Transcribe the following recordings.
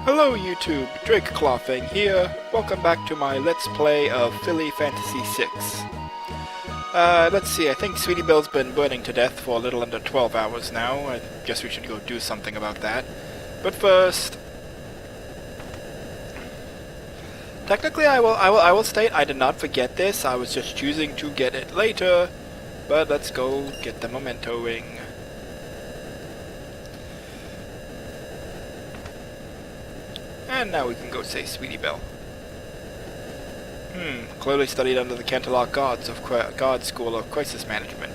Hello YouTube, Drake Clawfang here. Welcome back to my Let's Play of Philly Fantasy VI. Let's see, I think Sweetie Belle's been burning to death for a little under 12 hours now. I guess we should go do something about that. But first... Technically, I will state I did not forget this. I was just choosing to get it later. But let's go get the memento ring. And now we can go say Sweetie Belle. Clearly studied under the Imperial Guards of Guards School of Crisis Management.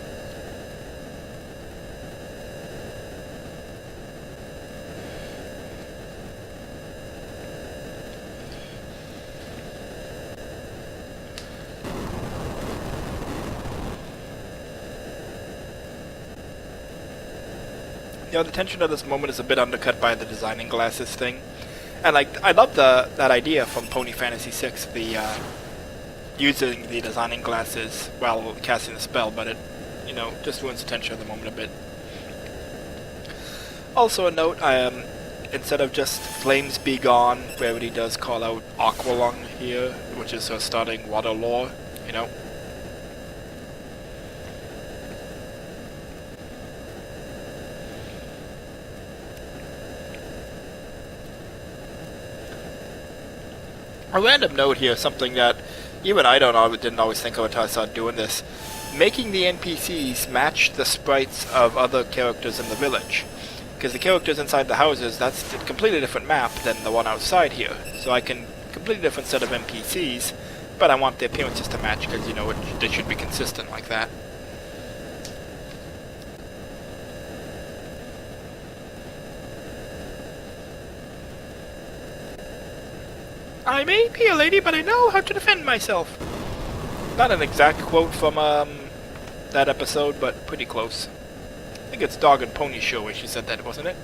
You know, the tension of this moment is a bit undercut by the designing glasses thing. And like, I love that idea from Pony Fantasy VI, the using the designing glasses while casting the spell, but it, you know, just ruins the tension of the moment a bit. Also a note, instead of just Flames Be Gone, Rarity does call out Aqualung here, which is her starting water lore, you know. A random note here, something that even I didn't always think of until I started doing this. Making the NPCs match the sprites of other characters in the village. Because the characters inside the houses, that's a completely different map than the one outside here. So I can, completely different set of NPCs, but I want the appearances to match because, you know, they should be consistent like that. I may be a lady, but I know how to defend myself. Not an exact quote from that episode, but pretty close. I think it's Dog and Pony Show where she said that, wasn't it?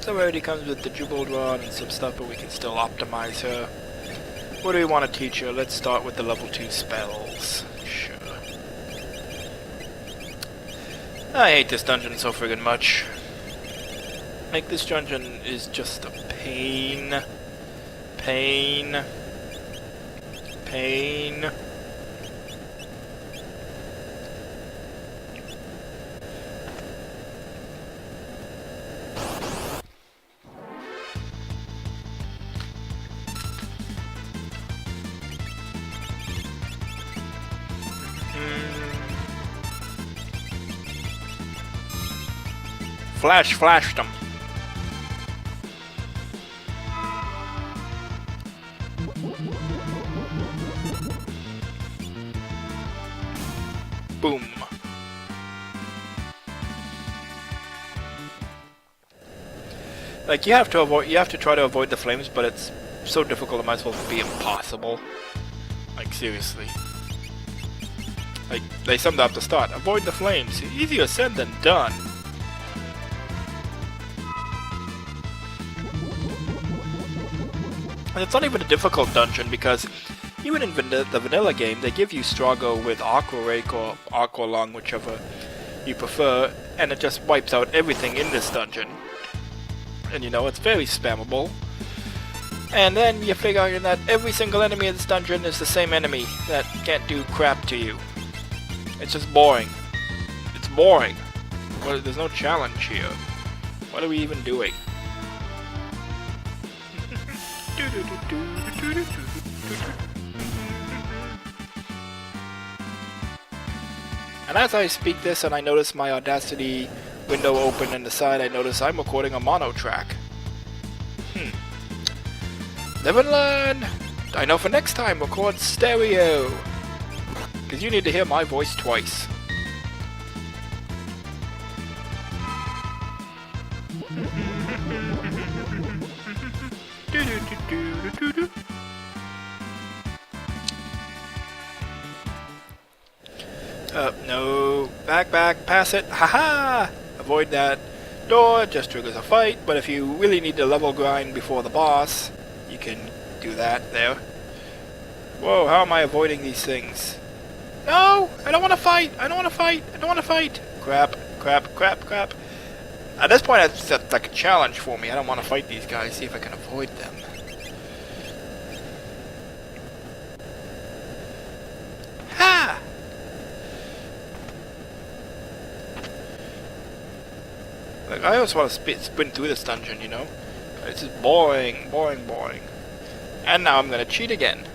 So Rarity comes with the Jubal Rod and some stuff, but we can still optimize her. What do we want to teach her? Let's start with the level 2 spells. Sure. I hate this dungeon so friggin' much. Like, this dungeon is just a pain. Pain. Pain. Flashed them. Boom. Like, you have to try to avoid the flames, but it's so difficult it might as well be impossible. Like, seriously. Like, they summed up the start. Avoid the flames. Easier said than done. And it's not even a difficult dungeon because even in the vanilla game, they give you Strago with Aqua Rake or Aqua Lung, whichever you prefer, and it just wipes out everything in this dungeon. And you know, it's very spammable. And then you figure out that every single enemy in this dungeon is the same enemy that can't do crap to you. It's just boring. It's boring. Well, there's no challenge here. What are we even doing? And as I speak this and I notice my Audacity window open in the side, I notice I'm recording a mono track. Live and learn! I know for next time, record stereo! Because you need to hear my voice twice. No. Back, pass it. Haha! Avoid that door, just triggers a fight, but if you really need to level grind before the boss, you can do that there. Whoa, how am I avoiding these things? No! I don't want to fight! I don't want to fight! I don't want to fight! Crap. At this point, it's like a challenge for me. I don't want to fight these guys, see if I can avoid them. Ha! Like, I always want to sprint through this dungeon, you know? This is boring, boring, boring. And now I'm gonna cheat again.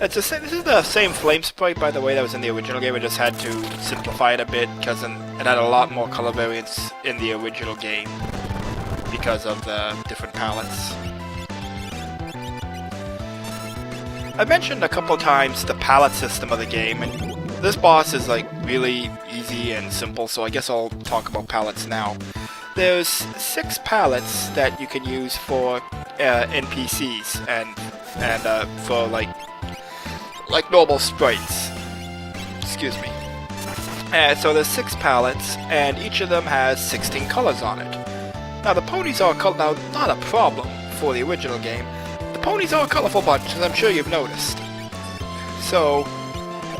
It's the same, this is the same flame sprite, by the way, that was in the original game. I just had to simplify it a bit because it had a lot more color variants in the original game because of the different palettes. I mentioned a couple times the palette system of the game, and this boss is like really easy and simple, so I guess I'll talk about palettes now. There's 6 palettes that you can use for NPCs and for like normal sprites. Excuse me. So there's 6 palettes, and each of them has 16 colors on it. Now the ponies are now not a problem for the original game. The ponies are a colorful bunch, as I'm sure you've noticed. So,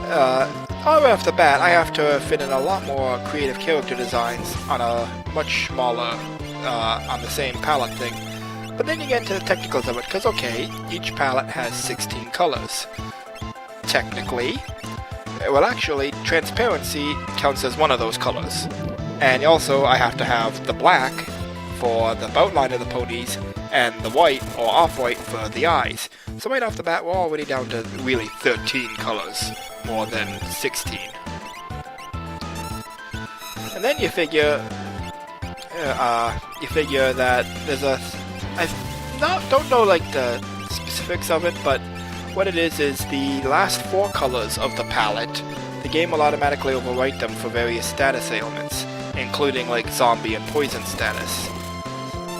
right off the bat, I have to fit in a lot more creative character designs on a much smaller, on the same palette thing. But then you get into the technicals of it, because okay, each palette has 16 colors. Technically, well actually, transparency counts as one of those colors. And also, I have to have the black for the outline of the ponies, and the white or off-white for the eyes. So right off the bat, we're already down to really 13 colors, more than 16. And then you figure that there's a, don't know like the specifics of it, but what it is the last 4 colors of the palette, the game will automatically overwrite them for various status ailments, including like zombie and poison status.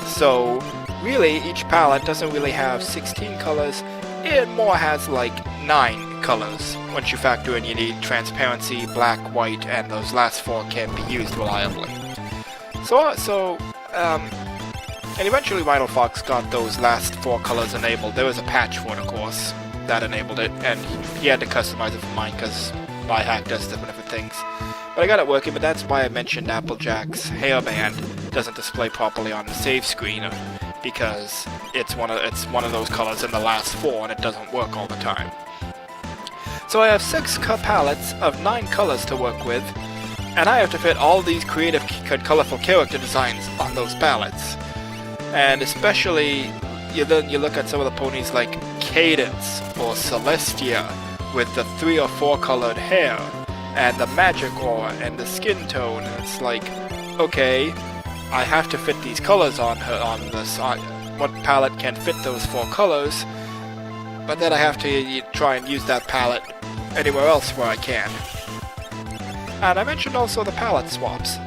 So really, each palette doesn't really have 16 colors, it more has like 9 colors. Once you factor in you need transparency, black, white, and those last 4 can't be used reliably. And eventually Vital Fox got those last 4 colors enabled. There was a patch for it, of course, that enabled it, and he had to customize it for mine because my hack does different things. But I got it working, but that's why I mentioned Applejack's hairband doesn't display properly on the save screen, because it's one of those colors in the last 4 and it doesn't work all the time. So I have 6 palettes of 9 colors to work with, and I have to fit all these creative, colorful character designs on those palettes. And especially, you look at some of the ponies like Cadence or Celestia with the 3 or 4 colored hair, and the magic ore and the skin tone, and it's like, okay, I have to fit these colors on her, on this. What palette can fit those 4 colors? But then I have to try and use that palette anywhere else where I can. And I mentioned also the palette swaps.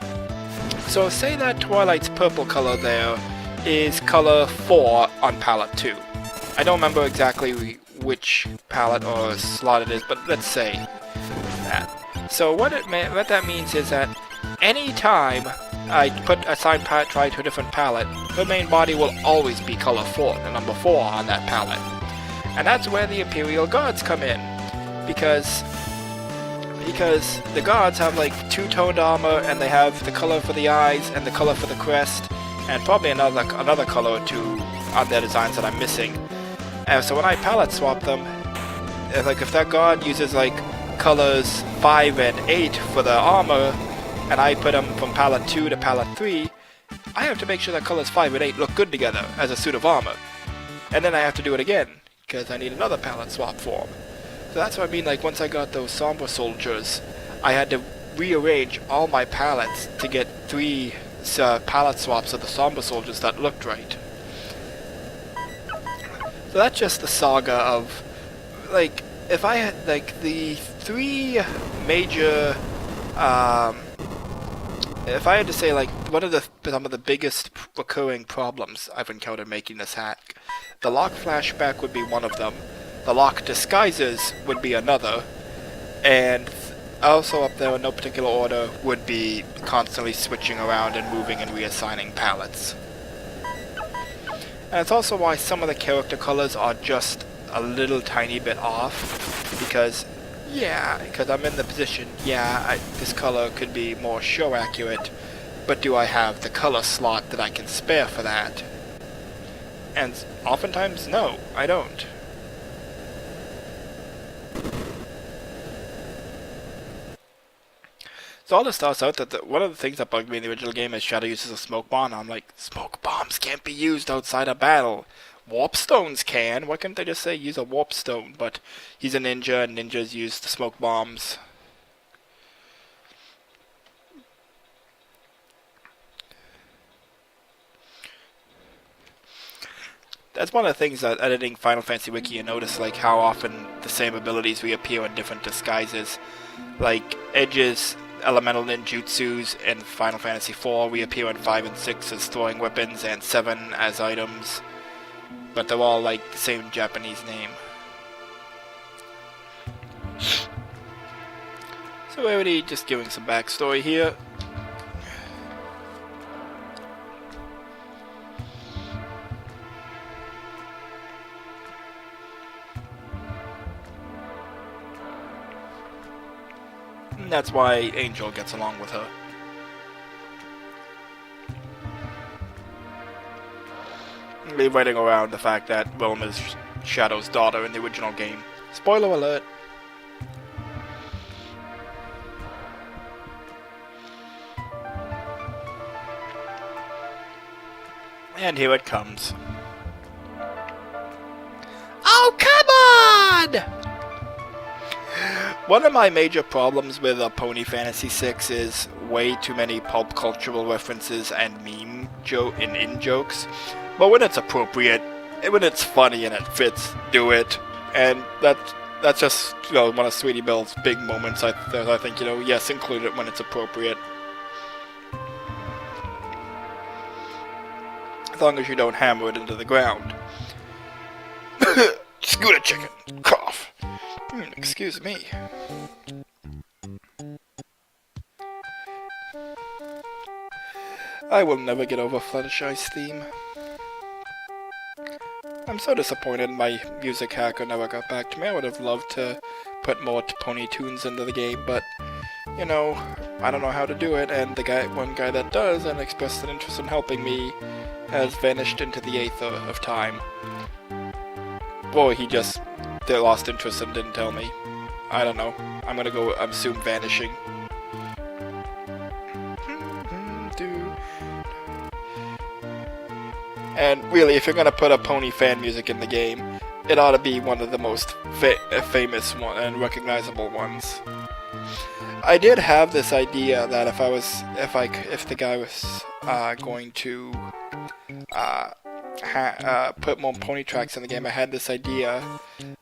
So say that Twilight's purple color there is color 4 on palette 2. I don't remember exactly which palette or slot it is, but let's say that. So what that means is that any time I assign try to a different palette, her main body will always be color 4, the number 4 on that palette. And that's where the Imperial Guards come in, because the Guards have like 2-toned armor, and they have the color for the eyes and the color for the crest, and probably another color or 2 on their designs that I'm missing. And so when I palette swap them, if that Guard uses like colors 5 and 8 for the armor, and I put them from palette 2 to palette 3, I have to make sure that colors 5 and 8 look good together as a suit of armor. And then I have to do it again, because I need another palette swap for them. So that's what I mean, like once I got those Somber Soldiers, I had to rearrange all my palettes to get 3 palette swaps of the Somber Soldiers that looked right. So that's just the saga of, like, if I had, like, the 3 major, if I had to say, like, what are some of the biggest recurring problems I've encountered making this hack, the lock flashback would be one of them, the lock disguises would be another, and also up there in no particular order would be constantly switching around and moving and reassigning palettes. And it's also why some of the character colors are just a little tiny bit off, because Yeah, because I'm in the position, yeah, this color could be more show accurate, but do I have the color slot that I can spare for that? And oftentimes, no, I don't. So all this starts out that one of the things that bugged me in the original game is Shadow uses a smoke bomb. I'm like, smoke bombs can't be used outside a battle. Warp stones can. Why couldn't they just say use a warp stone? But he's a ninja, and ninjas use the smoke bombs. That's one of the things that editing Final Fantasy Wiki you notice, like how often the same abilities reappear in different disguises. Like Edge's elemental ninjutsus in Final Fantasy IV reappear in 5 and 6 as throwing weapons and 7 as items. But they're all like the same Japanese name. So we're already just giving some backstory here. And that's why Angel gets along with her. Writing around the fact that Wilma's Shadow's daughter in the original game. Spoiler alert! And here it comes. Oh, come on! One of my major problems with Pony Fantasy VI is way too many pulp cultural references and meme in-jokes. But when it's appropriate, when it's funny and it fits, do it. And that's just, you know, one of Sweetie Belle's big moments. I think, you know, yes, include it when it's appropriate. As long as you don't hammer it into the ground. Scooter chicken. Cough. Excuse me. I will never get over Fluttershy's theme. I'm so disappointed my music hacker never got back to me. I would have loved to put more pony tunes into the game, but, you know, I don't know how to do it, and one guy that does and expressed an interest in helping me has vanished into the aether of time. Or he just lost interest and didn't tell me. I don't know. I'm gonna go assume vanishing. And really, if you're gonna put a pony fan music in the game, it ought to be one of the most famous and recognizable ones. I did have this idea that if the guy was going to put more pony tracks in the game, I had this idea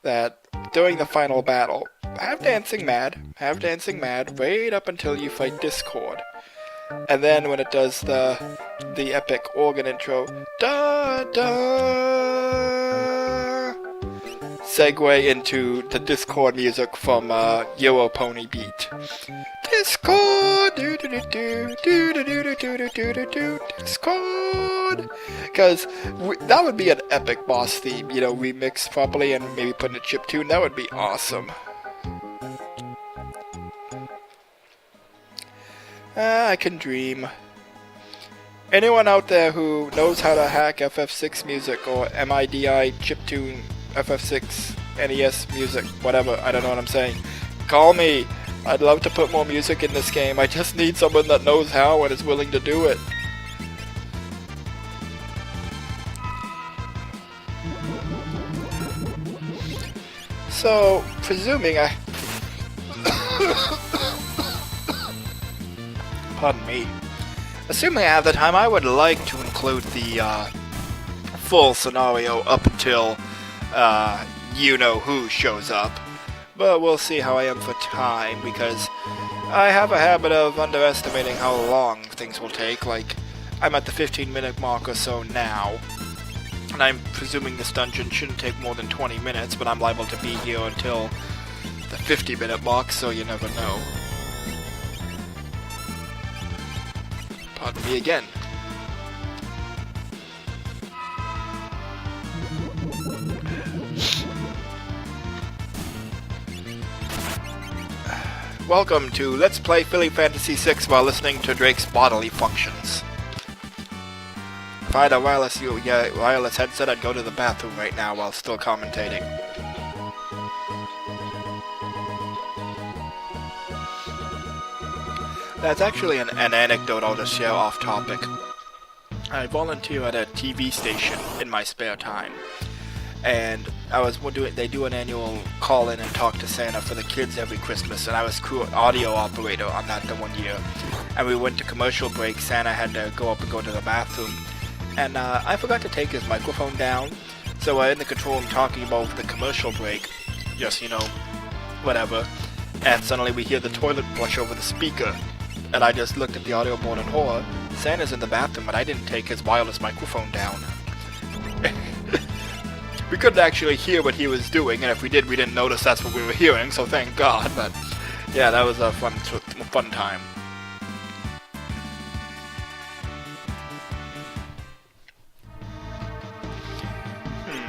that during the final battle, have Dancing Mad right up until you fight Discord. And then when it does the epic organ intro, da da, segue into the Discord music from Euro Pony Beat. Discord, do do do do do do do do do do do Discord, because that would be an epic boss theme, you know, remixed properly and maybe put in a chiptune. That would be awesome. I can dream. Anyone out there who knows how to hack FF6 music or MIDI chiptune FF6 NES music, whatever, I don't know what I'm saying, call me. I'd love to put more music in this game. I just need someone that knows how and is willing to do it. So, presuming pardon me. Assuming I have the time, I would like to include the full scenario up until you-know-who shows up. But we'll see how I am for time, because I have a habit of underestimating how long things will take. Like, I'm at the 15-minute mark or so now, and I'm presuming this dungeon shouldn't take more than 20 minutes, but I'm liable to be here until the 50-minute mark, so you never know. Pardon me again. welcome to Let's Play Philly Fantasy VI while listening to Drake's bodily functions. If I had a wireless headset, I'd go to the bathroom right now while still commentating. That's actually an anecdote I'll just share off topic. I volunteer at a TV station in my spare time. And they do an annual call-in and talk to Santa for the kids every Christmas, and I was audio operator on that the one year. And we went to commercial break. Santa had to go up and go to the bathroom, and I forgot to take his microphone down, so we're in the control room talking about the commercial break, just, whatever, and suddenly we hear the toilet flush over the speaker, and I just looked at the audio board in horror. Santa's in the bathroom, but I didn't take his wireless microphone down. We couldn't actually hear what he was doing, and if we did, we didn't notice that's what we were hearing, so thank God, but yeah, that was a fun time.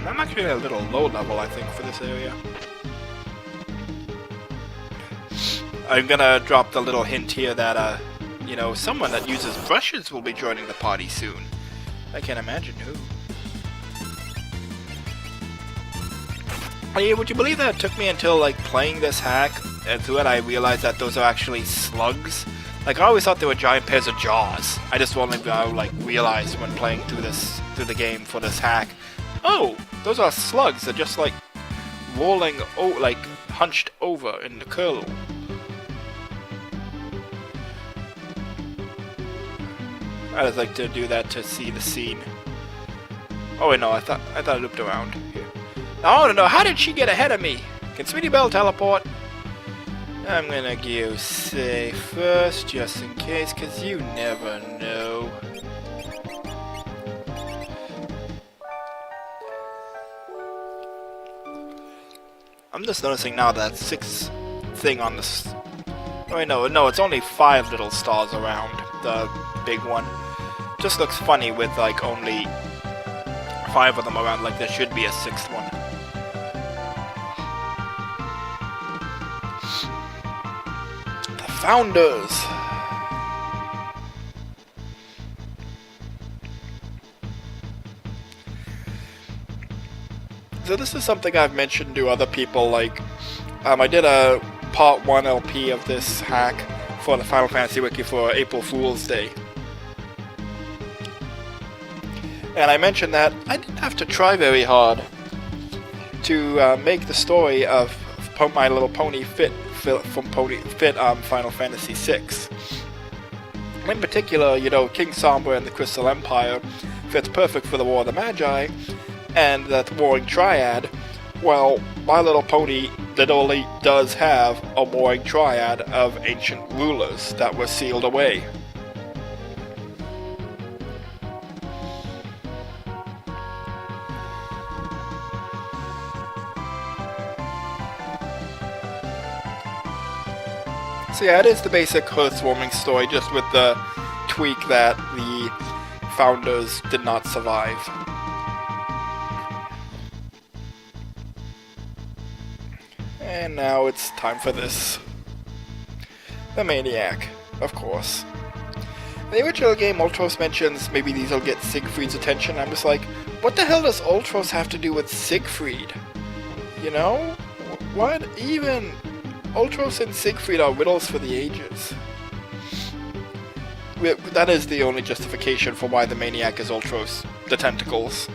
I'm actually a little low level, I think, for this area. I'm gonna drop the little hint here that, someone that uses brushes will be joining the party soon. I can't imagine who. Hey, would you believe that it took me until, playing this hack, and through it I realized that those are actually slugs? I always thought they were giant pairs of jaws. I just only realized when playing through the game for this hack, oh, those are slugs. They're just, rolling, hunched over in the curl. I just like to do that to see the scene. Oh wait, no, I thought I looped around here. I want to know, how did she get ahead of me? Can Sweetie Belle teleport? I'm gonna go safe first, just in case, cause you never know. I'm just noticing now that 6th thing on this. Oh wait, no, it's only 5 little stars around the big one. Just looks funny with only 5 of them around, there should be a 6th one. Founders! So this is something I've mentioned to other people, I did a part 1 LP of this hack for the Final Fantasy Wiki for April Fool's Day. And I mentioned that I didn't have to try very hard to make the story of My Little Pony fit Final Fantasy VI. In particular, King Sombra and the Crystal Empire fits perfect for the War of the Magi, and that Warring Triad, well, My Little Pony literally does have a Warring Triad of ancient rulers that were sealed away. So yeah, it is the basic Hearthwarming story, just with the tweak that the founders did not survive. And now it's time for this. The Maniac, of course. In the original game, Ultros mentions maybe these will get Siegfried's attention. I'm just like, what the hell does Ultros have to do with Siegfried? What even? Ultros and Siegfried are riddles for the ages. That is the only justification for why the Maniac is Ultros, the tentacles.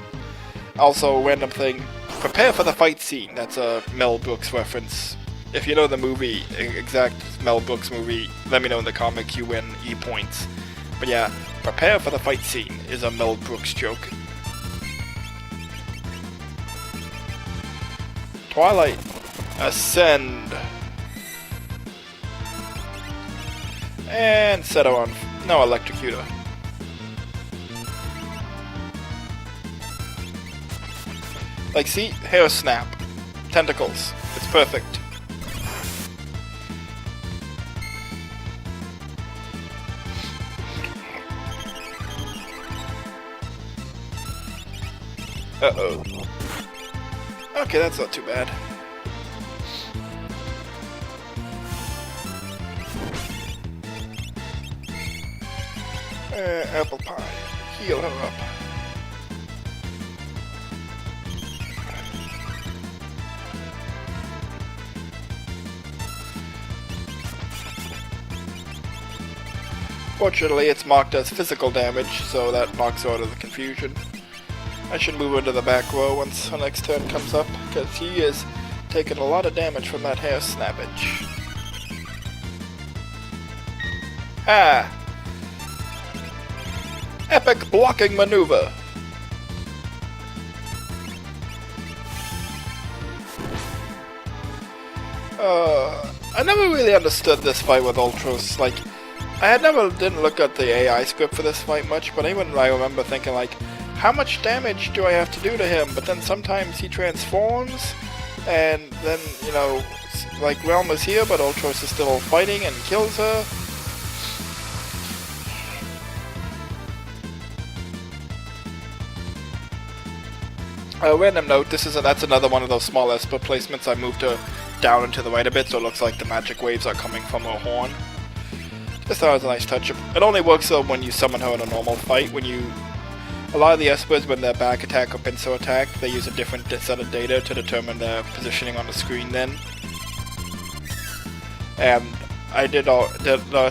Also, random thing, prepare for the fight scene. That's a Mel Brooks reference. If you know the movie, exact Mel Brooks movie, let me know in the comments, you win E points. But yeah, prepare for the fight scene is a Mel Brooks joke. Twilight, ascend. And set her on. No, electrocute her. See? Hair snap. Tentacles. It's perfect. Uh-oh. Okay, that's not too bad. Apple pie. Heal her up. Fortunately, it's marked as physical damage, so that knocks her out of the confusion. I should move into the back row once her next turn comes up, because he is taking a lot of damage from that hair snappage. Ah! Epic blocking maneuver! I never really understood this fight with Ultros. Like, I didn't look at the AI script for this fight much, but even I remember thinking, like, how much damage do I have to do to him? But then sometimes he transforms, and then, you know, like, Realm is here, but Ultros is still fighting and kills her. Random note, that's another one of those small Esper placements. I moved her down and to the right a bit, so it looks like the magic waves are coming from her horn. Just thought it was a nice touch. It only works though when you summon her in a normal fight. A lot of the Espers, when their back attack or pincer attack, they use a different set of data to determine their positioning on the screen then. And I did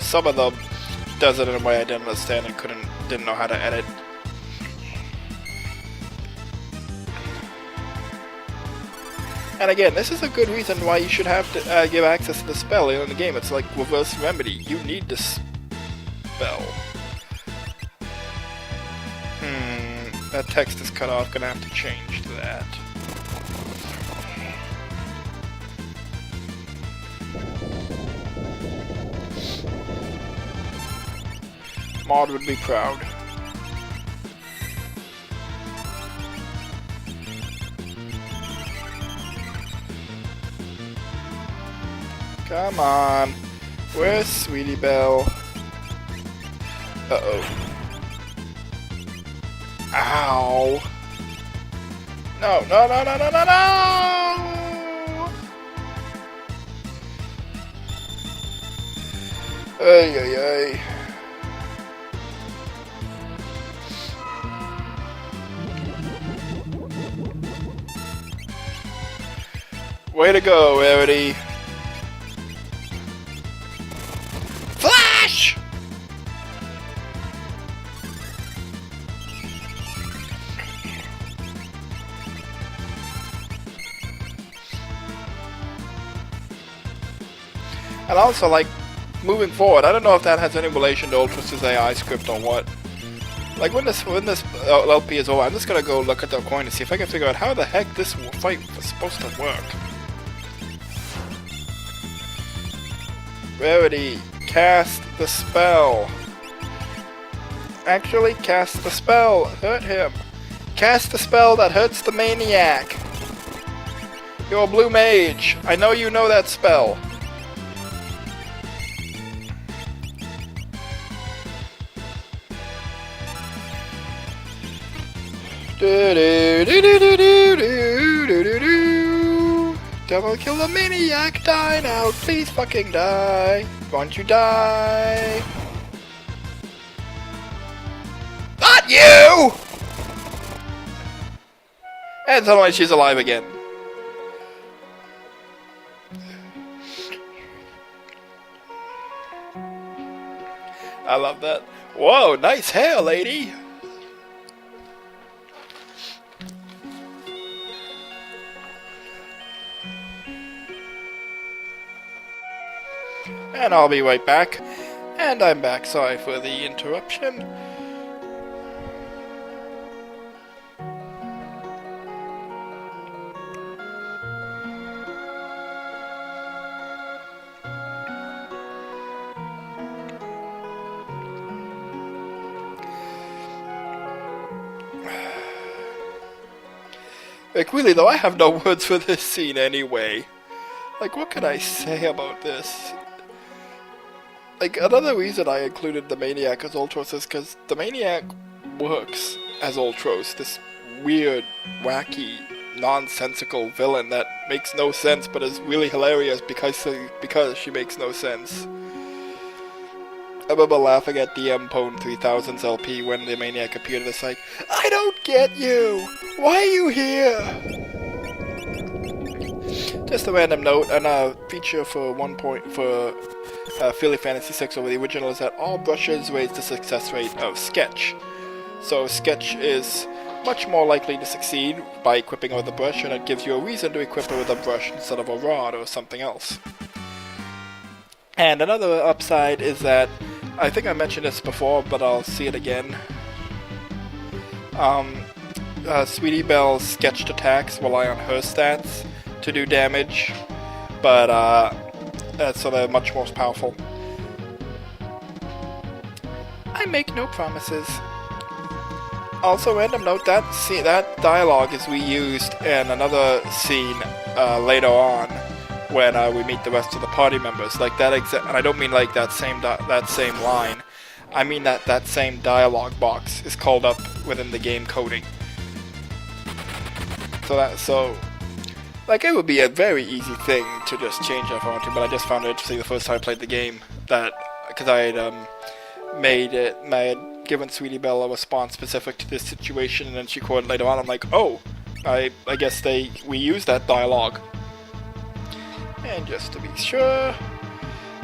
some of them does it in a way I didn't understand and didn't know how to edit. And again, this is a good reason why you should have to give access to the spell in the game. It's like reverse remedy. You need this spell. That text is cut off. Gonna have to change that. Maud would be proud. Come on. Where's Sweetie Belle? Uh-oh. Ow. No, no, no, no, no, no, no! Ay, ay, ay. Way to go, Rarity. Flash! And also, like, moving forward, I don't know if that has any relation to Ultros' AI script or what. Like, when this LP is over, I'm just gonna go look at the coin and see if I can figure out how the heck this fight was supposed to work. Rarity, cast the spell. Actually, cast the spell. Hurt him. Cast the spell that hurts the maniac. You're a blue mage. I know you know that spell. Devil kill the maniac, die now, please fucking die. Won't you die? Not you! And suddenly she's alive again. I love that. Whoa, nice hair, lady. And I'll be right back. And I'm back, sorry for the interruption. Like, really though, I have no words for this scene anyway. Like, what can I say about this? Like, another reason I included the Maniac as Ultros is because the Maniac works as Ultros, this weird, wacky, nonsensical villain that makes no sense but is really hilarious because she makes no sense. I remember laughing at DM Pwn 3000's LP when the Maniac appeared and it's like, I don't get you! Why are you here? Just a random note, and a feature for Philly Fantasy 6 over the original is that all brushes raise the success rate of Sketch. So Sketch is much more likely to succeed by equipping her with a brush, and it gives you a reason to equip her with a brush instead of a rod or something else. And another upside is that, I think I mentioned this before, but I'll see it again. Sweetie Belle's sketched attacks rely on her stats to do damage, but so they're much more powerful. I make no promises. Also, random note, that dialogue is reused in another scene later on when we meet the rest of the party members. Like that and I don't mean like that same line. I mean that same dialogue box is called up within the game coding. So like it would be a very easy thing to just change if I want to, but I just found it interesting the first time I played the game that because I had given Sweetie Belle a response specific to this situation, and then she quoted later on. I'm like, oh, I guess we use that dialogue. And just to be sure,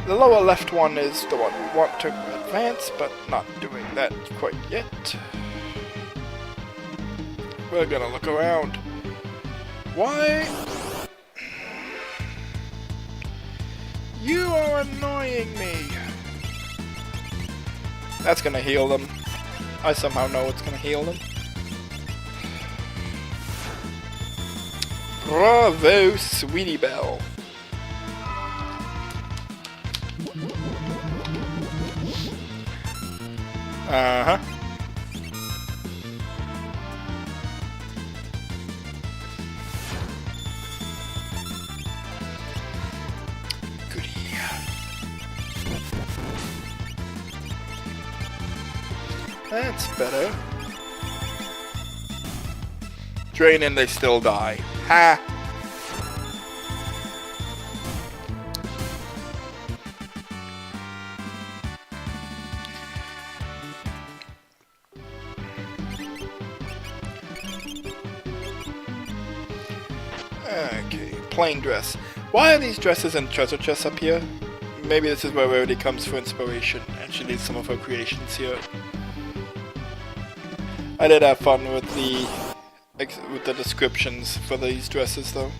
the lower left one is the one we want to advance, but not doing that quite yet. We're gonna look around. Why? You are annoying me. That's gonna heal them. I somehow know it's gonna heal them. Bravo, Sweetie Belle. Uh-huh. That's better. Drain and they still die. Ha! Okay, plain dress. Why are these dresses and treasure chests up here? Maybe this is where Rarity comes for inspiration, and she needs some of her creations here. I did have fun with the descriptions for these dresses, though.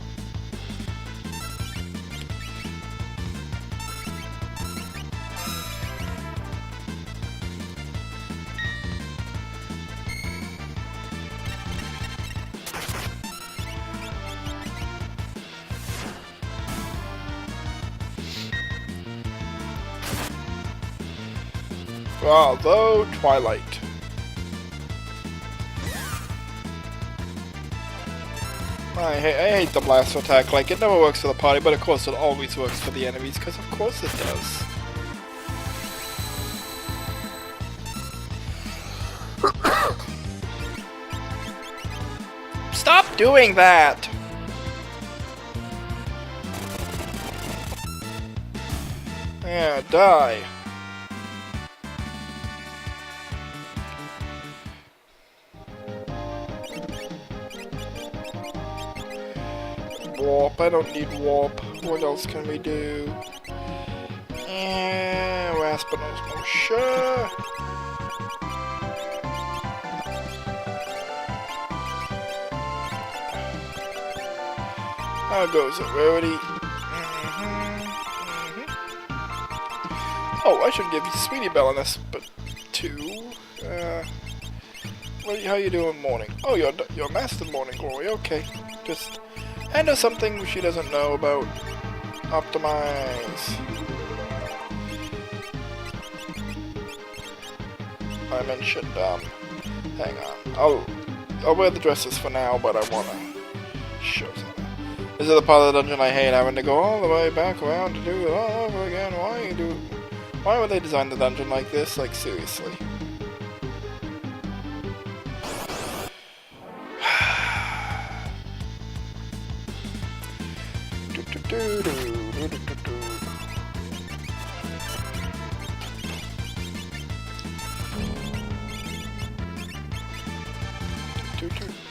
Bravo, Twilight. I hate the blast attack. Like, it never works for the party, but of course it always works for the enemies, because of course it does. Stop doing that! Yeah, die. Warp, I don't need warp. What else can we do? Raspino's no sure. How goes it, Rarity? Oh, I should give you Sweetie Belle on this, but two. How you doing, morning? Oh, you're Master Morning Glory. Okay, just. And there's something she doesn't know about. Optimize. I mentioned, hang on. I'll wear the dresses for now, but I wanna show something. This is the part of the dungeon I hate, having to go all the way back around to do it all over again. Why would they design the dungeon like this? Like, seriously.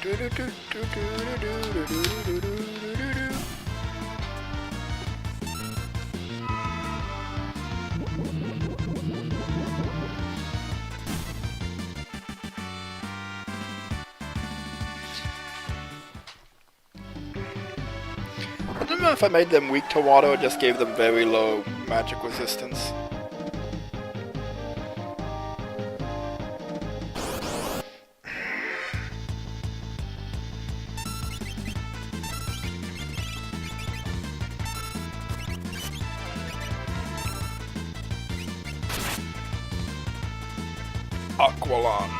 I don't know if I made them weak to water or just gave them very low magic resistance. Aqualon.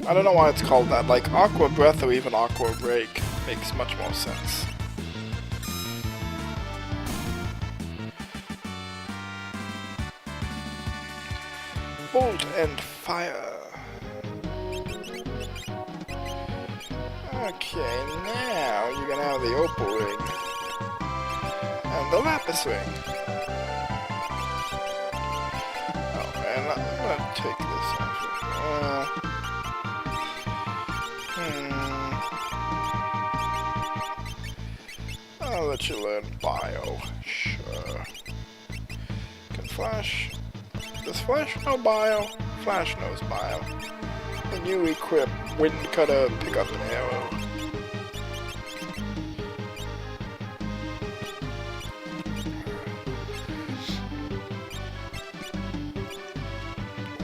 I don't know why it's called that. Like Aqua Breath or even Aqua Rake makes much more sense. Bolt and fire. Okay, now you're gonna have the Opal Ring. And the Lapis Ring. Oh man, I'm gonna take this off. I'll let you learn Bio. Sure. Can Flash... Does Flash know Bio? Flash knows Bio. And you equip Wind Cutter, pick up an arrow.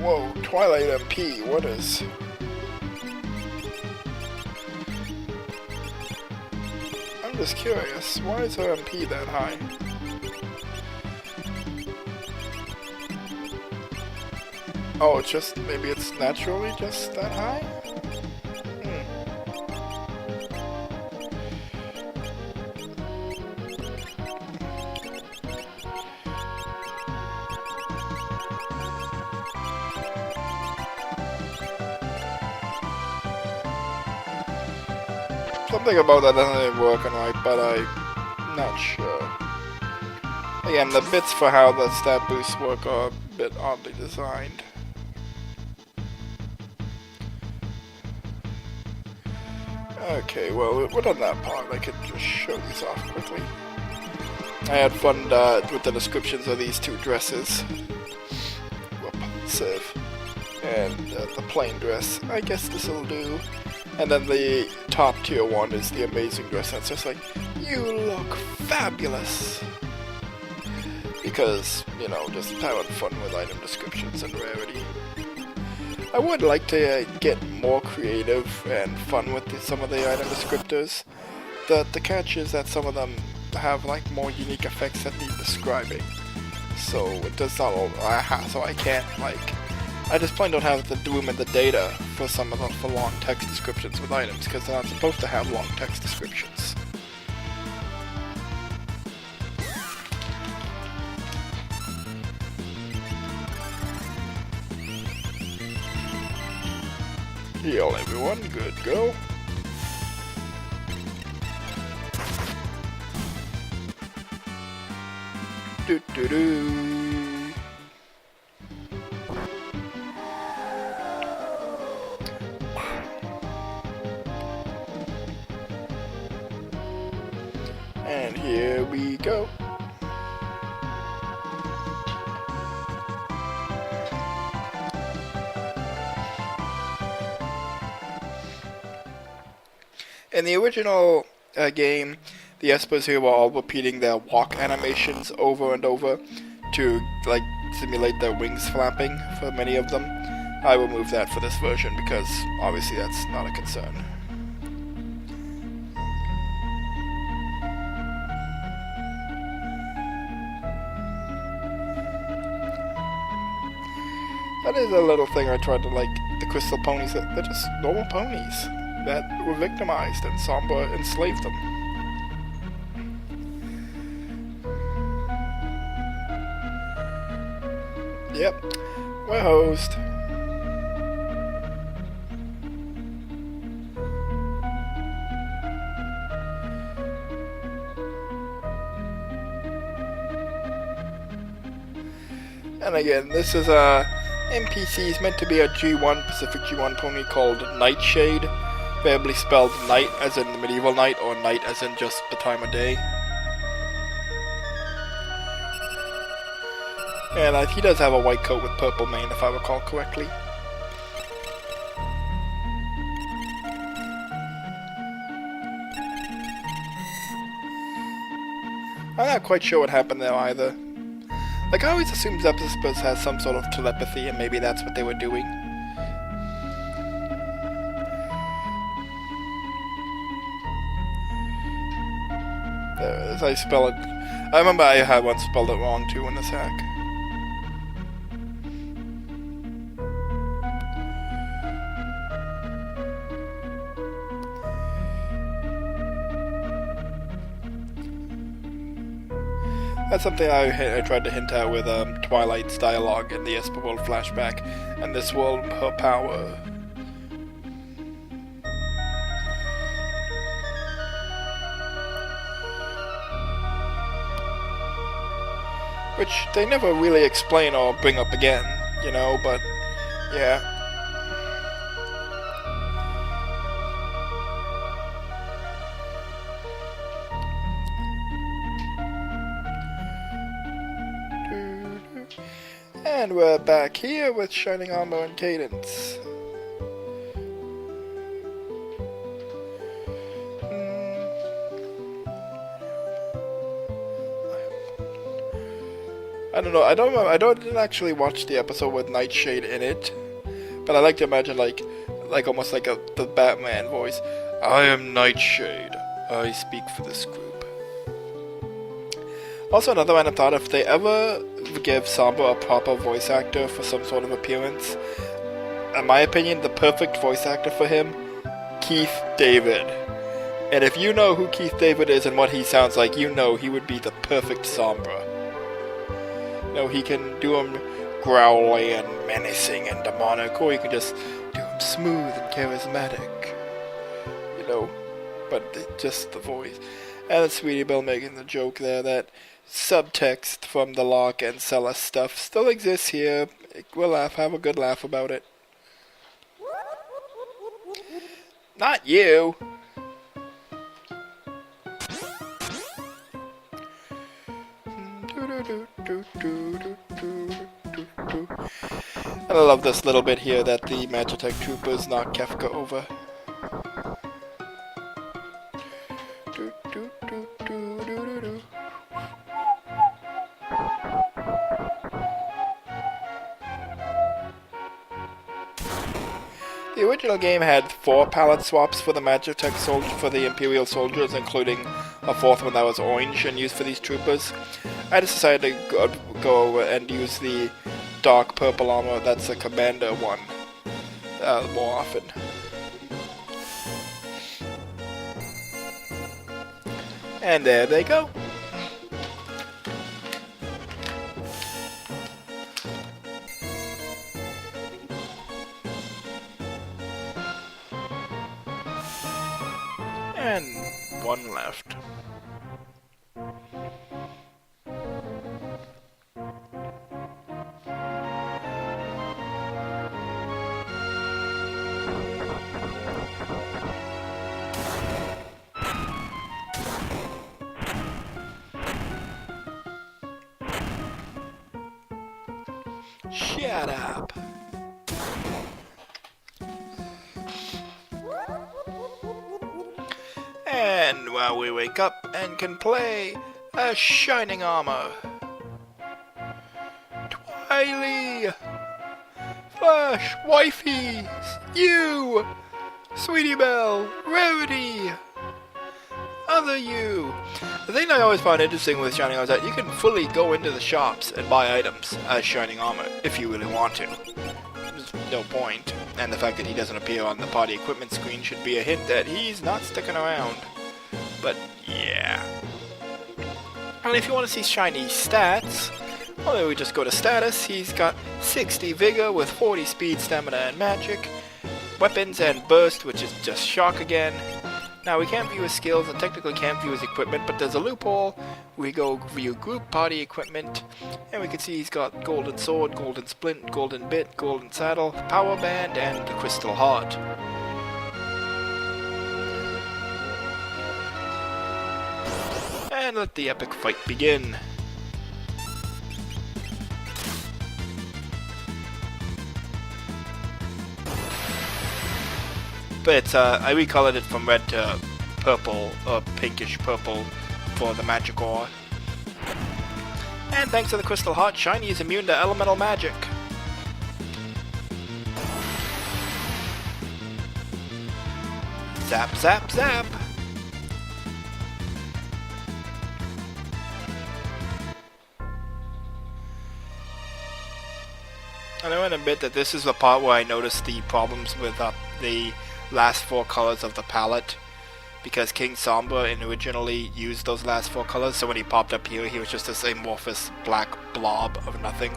Whoa, Twilight MP, what is... I'm just curious, why is her MP that high? Oh, it's just, maybe it's naturally just that high? Something about that doesn't even working right, but I'm not sure. Again, the bits for how the stat boosts work are a bit oddly designed. Okay, well, we're done that part. I could just show these off quickly. I had fun with the descriptions of these two dresses. Repulsive. And the plain dress. I guess this'll do. And then the top tier one is the amazing dress. And it's just like, you look fabulous! Because, you know, just having fun with item descriptions and rarity. I would like to get more creative and fun with some of the item descriptors. The catch is that some of them have like more unique effects that need describing. So it does not all, so I can't like, I just plain don't have the room and the data for some of them for long text descriptions with items because they're not supposed to have long text descriptions. Heal everyone, good go. Do do do. And here we go. In the original game, the Espers here were all repeating their walk animations over and over to like simulate their wings flapping for many of them. I removed that for this version because obviously that's not a concern. That is a little thing I tried to like, the crystal ponies, they're just normal ponies that were victimized and Samba enslaved them. Yep, we're hosed. And again, this is NPC is meant to be a G1, Pacific G1 pony called Nightshade, variably spelled night as in the medieval night, or night as in just the time of day. And he does have a white coat with purple mane, if I recall correctly. I'm not quite sure what happened there either. Like, I always assume Zephyspus has some sort of telepathy, and maybe that's what they were doing. As I spell it, I remember I had once spelled it wrong too in this hack. That's something I tried to hint at with Twilight's dialogue in the Esper World flashback, and this world, her power. Which they never really explain or bring up again, you know, but yeah. And we're back here with Shining Armor and Cadence. I don't know, I didn't actually watch the episode with Nightshade in it, but I like to imagine like almost like the Batman voice. I am Nightshade. I speak for this group. Also, another random thought, if they ever give Sombra a proper voice actor for some sort of appearance, in my opinion, the perfect voice actor for him, Keith David. And if you know who Keith David is and what he sounds like, you know he would be the perfect Sombra. You know, he can do him growly and menacing and demonic, or he can just do him smooth and charismatic. You know, but just the voice. And Sweetie Belle making the joke there that subtext from the Locke and Celes stuff still exists here. We'll have a good laugh about it. Not you! And I love this little bit here that the Magitek Troopers knock Kefka over. The original game had 4 palette swaps for the Magitek for the Imperial soldiers, including a 4th one that was orange and used for these troopers. I just decided to go and use the dark purple armor that's the commander one more often. And there they go. And one left. Shut up. And while we wake up and can play a Shining Armor. Twily! Flash! Wifey! You! Sweetie Belle! Rarity! Other you! The thing I always find interesting with Shining Armor is that you can fully go into the shops and buy items as Shining Armor if you really want to. There's no point. And the fact that he doesn't appear on the party equipment screen should be a hint that he's not sticking around. But yeah. And if you want to see Shiny stats, well, we just go to status. He's got 60 vigor with 40 speed, stamina, and magic. Weapons and burst, which is just shock again. Now we can't view his skills and technically can't view his equipment, but there's a loophole. We go view group party equipment, and we can see he's got golden sword, golden splint, golden bit, golden saddle, power band, and the crystal heart. And let the epic fight begin. But it's, I recolored it from red to purple, or pinkish purple, for the magic ore. And thanks to the crystal heart, Shiny is immune to elemental magic. Zap, zap, zap! I know in a bit that this is the part where I noticed the problems with the last 4 colors of the palette, because King Sombra originally used those last 4 colors, so when he popped up here, he was just this amorphous black blob of nothing.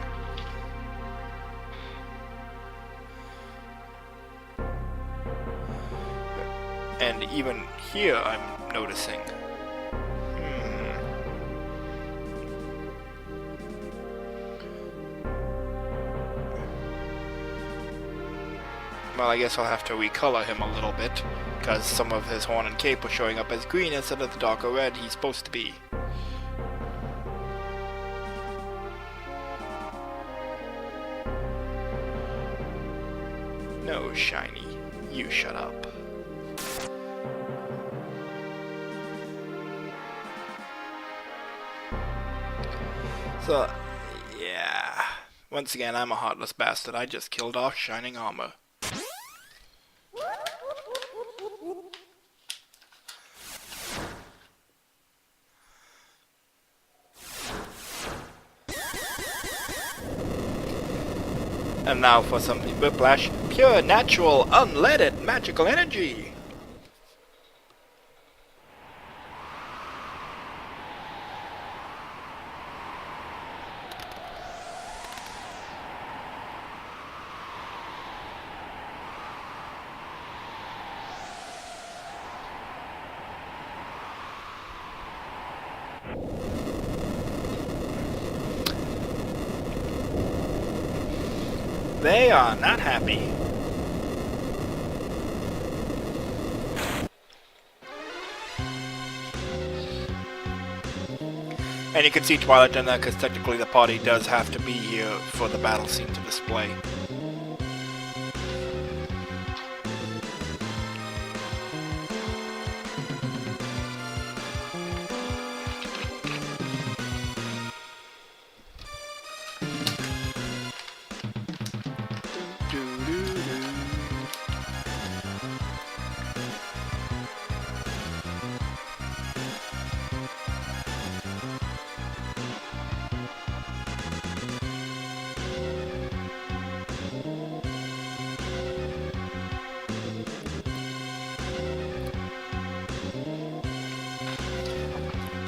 And even here I'm noticing. Well, I guess I'll have to recolor him a little bit, because some of his horn and cape are showing up as green instead of the darker red he's supposed to be. No, Shiny, you shut up. So, yeah. Once again, I'm a heartless bastard. I just killed off Shining Armor. And now for some Whiplash, pure, natural, unleaded, magical energy! They are not happy. And you can see Twilight done that because technically the party does have to be here for the battle scene to display.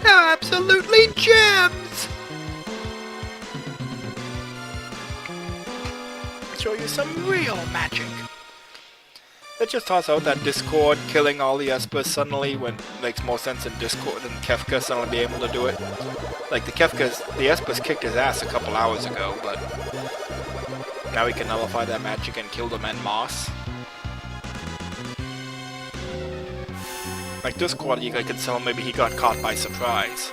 They're absolutely gems! Show you some real magic. Let's just toss out that Discord killing all the Espers suddenly when it makes more sense in Discord than Kefka suddenly be able to do it. Like the Espers kicked his ass a couple hours ago, but now he can nullify that magic and kill them en masse. Like Discord, you could tell maybe he got caught by surprise.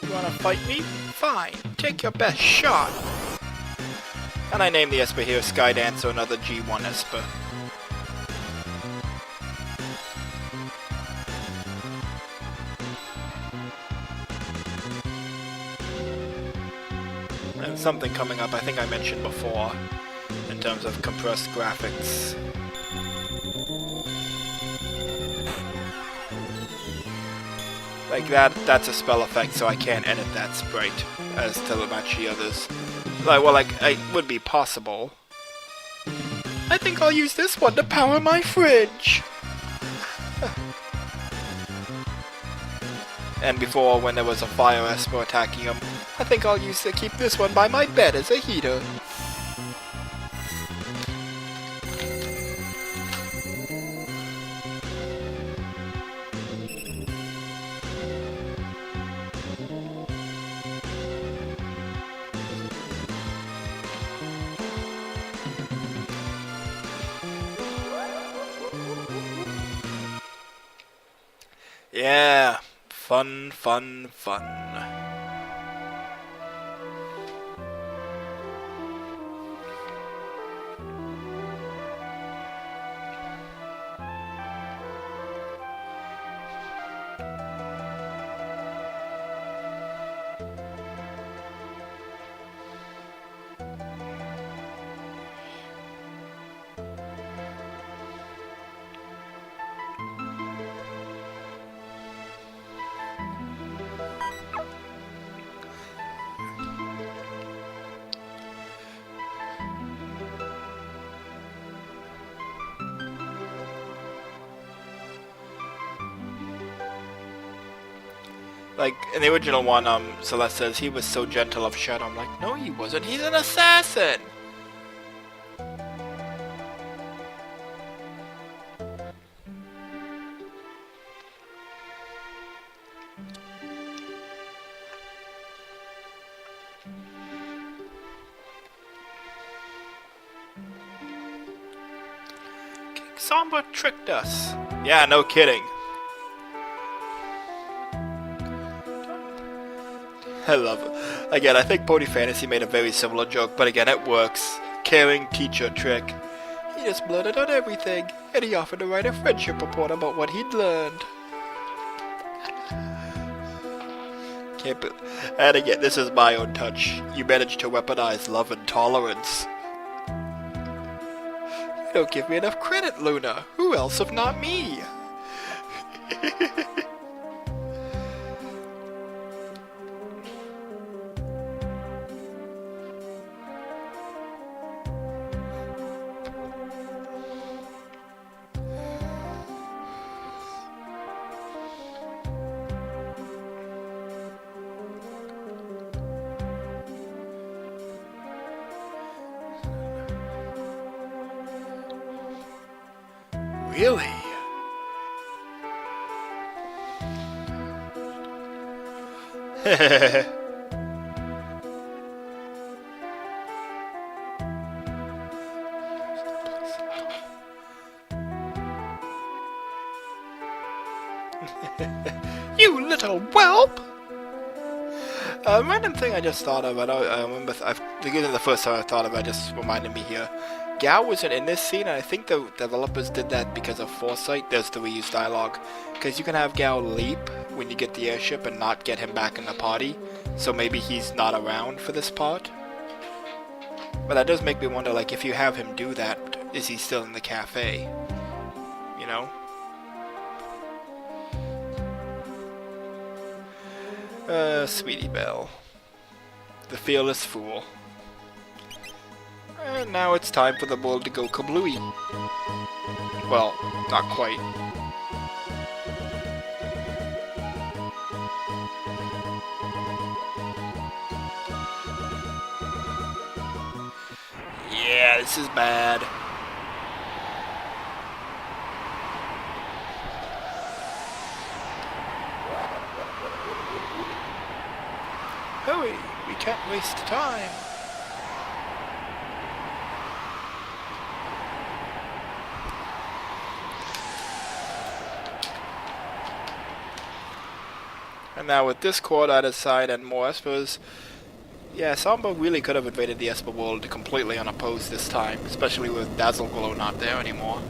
You wanna fight me? Fine, take your best shot. And I named the Esper here Skydance, so another G1 Esper. And something coming up I think I mentioned before, in terms of compressed graphics. Like that's a spell effect, so I can't edit that sprite as to match the others. Like, it would be possible. I think I'll use this one to power my fridge! And before, when there was a fire esper attacking him, I think I'll keep this one by my bed as a heater. Yeah, fun, fun, fun. Like, in the original one, Celeste says he was so gentle of shadow. I'm like, no he wasn't, he's an assassin! King Samba tricked us. Yeah, no kidding. I love it. Again, I think Pony Fantasy made a very similar joke, but again, it works. Caring teacher trick. He just blurted out everything, and he offered to write a friendship report about what he'd learned. And again, this is my own touch. You managed to weaponize love and tolerance. You don't give me enough credit, Luna. Who else if not me? Really? You little whelp! A random thing I just thought of, I remember, the first time I thought of it, just reminded me here. Gao wasn't in this scene, and I think the developers did that because of foresight. There's the reused dialogue. Because you can have Gao leap when you get the airship and not get him back in the party. So maybe he's not around for this part. But that does make me wonder, like, if you have him do that, is he still in the cafe? You know? Sweetie Belle. The Fearless Fool. And now it's time for the world to go kablooey. Well, not quite. Yeah, this is bad. Hurry, we can't waste time. And now with this quad out of sight and more espers, yeah, Samba really could have invaded the Esper world completely unopposed this time, especially with Dazzleglow not there anymore.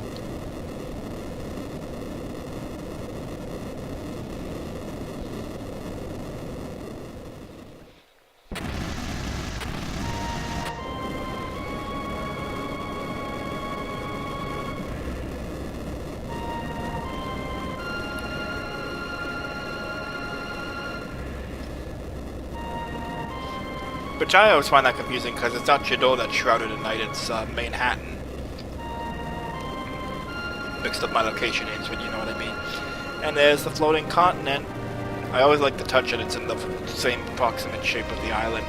Which I always find that confusing because it's not Chidor that's shrouded in night, it's Manhattan. Mixed up my location names, but you know what I mean. And there's the floating continent. I always like the touch and it's in the same approximate shape of the island.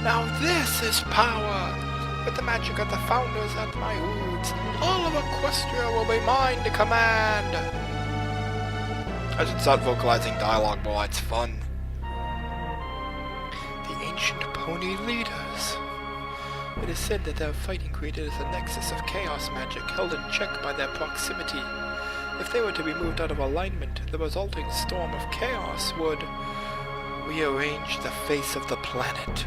Now this is power! With the magic of the founders at my hoods, all of Equestria will be mine to command! I should start vocalizing dialogue more, it's fun. The ancient pony leaders. It is said that their fighting created a nexus of chaos magic held in check by their proximity. If they were to be moved out of alignment, the resulting storm of chaos would rearrange the face of the planet.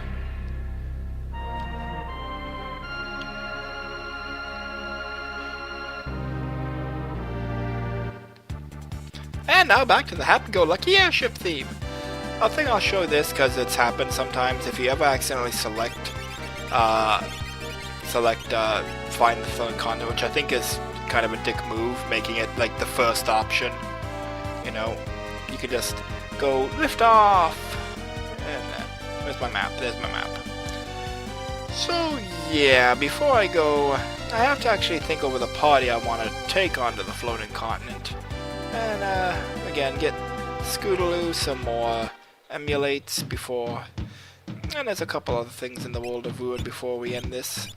And now back to the happy-go-lucky airship theme. I think I'll show this because it's happened sometimes. If you ever accidentally select find the third continent, which I think is kind of a dick move, making it like the first option. You know, you could just go lift off. And where's my map? There's my map. So yeah, before I go, I have to actually think over the party I want to take onto the floating continent. And again, get Scootaloo some more emulates before, and there's a couple other things in the world of Ruin before we end this.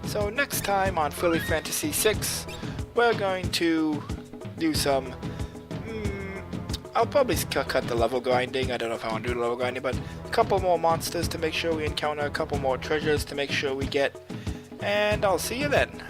So next time on Philly Fantasy VI, we're going to do some, I'll probably cut the level grinding. I don't know if I want to do the level grinding, but a couple more monsters to make sure we encounter, a couple more treasures to make sure we get, and I'll see you then.